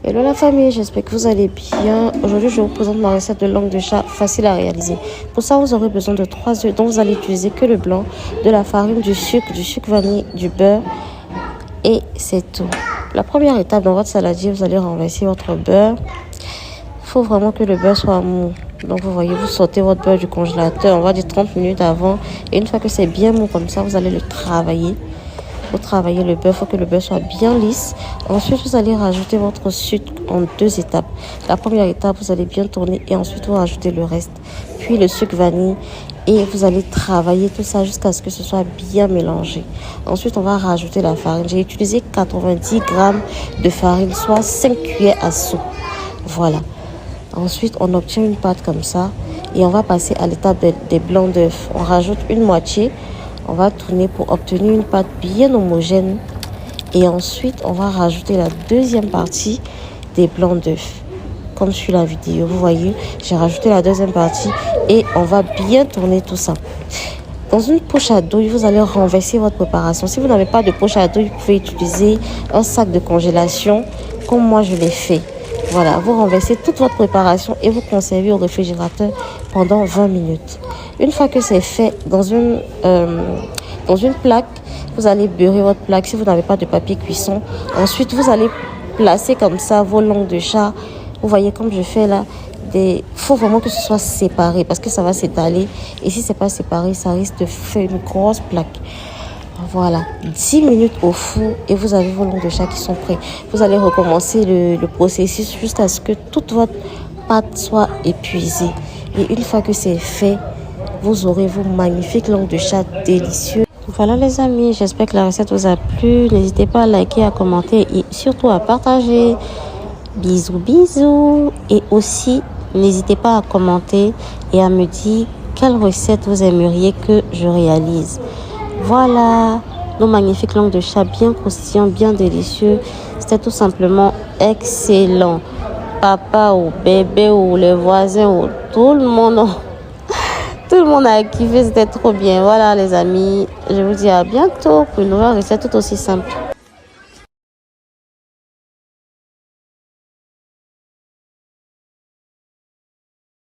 Hello la famille, j'espère que vous allez bien. Aujourd'hui, je vous présente ma recette de langue de chat facile à réaliser. Pour ça, vous aurez besoin de 3 œufs dont vous allez utiliser que le blanc, de la farine, du sucre vanille, du beurre et c'est tout. La première étape dans votre saladier, vous allez renverser votre beurre. Il faut vraiment que le beurre soit mou. Donc vous voyez, vous sortez votre beurre du congélateur, on va dire 30 minutes avant. Et une fois que c'est bien mou comme ça, vous allez le travailler. Pour travailler le beurre, il faut que le beurre soit bien lisse. Ensuite, vous allez rajouter votre sucre en 2 étapes. La première étape, vous allez bien tourner et ensuite vous rajoutez le reste. Puis le sucre vanille et vous allez travailler tout ça jusqu'à ce que ce soit bien mélangé. Ensuite, on va rajouter la farine. J'ai utilisé 90 grammes de farine, soit 5 cuillères à soupe. Voilà. Ensuite, on obtient une pâte comme ça et on va passer à l'étape des blancs d'œufs. On rajoute une moitié. On va tourner pour obtenir une pâte bien homogène. Et ensuite, on va rajouter la deuxième partie des blancs d'œufs. Comme sur la vidéo, vous voyez, j'ai rajouté la deuxième partie et on va bien tourner tout ça. Dans une poche à douille, vous allez renverser votre préparation. Si vous n'avez pas de poche à douille, vous pouvez utiliser un sac de congélation comme moi je l'ai fait. Voilà, vous renversez toute votre préparation et vous conservez au réfrigérateur pendant 20 minutes. Une fois que c'est fait, dans une plaque, vous allez beurrer votre plaque si vous n'avez pas de papier cuisson. Ensuite, vous allez placer comme ça vos langues de chat. Vous voyez comme je fais là. Il faut vraiment que ce soit séparé parce que ça va s'étaler. Et si ce n'est pas séparé, ça risque de faire une grosse plaque. Voilà, 10 minutes au four et vous avez vos langues de chat qui sont prêts. Vous allez recommencer le processus jusqu'à ce que toute votre pâte soit épuisée. Et une fois que c'est fait, vous aurez vos magnifiques langues de chat délicieuses. Voilà les amis, j'espère que la recette vous a plu. N'hésitez pas à liker, à commenter et surtout à partager. Bisous, bisous. Et aussi, n'hésitez pas à commenter et à me dire quelle recette vous aimeriez que je réalise. Voilà, nos magnifiques langues de chat bien croustillants, bien délicieux. C'était tout simplement excellent. Papa ou bébé ou les voisins ou tout le monde a kiffé, c'était trop bien. Voilà les amis, je vous dis à bientôt pour une nouvelle recette tout aussi simple.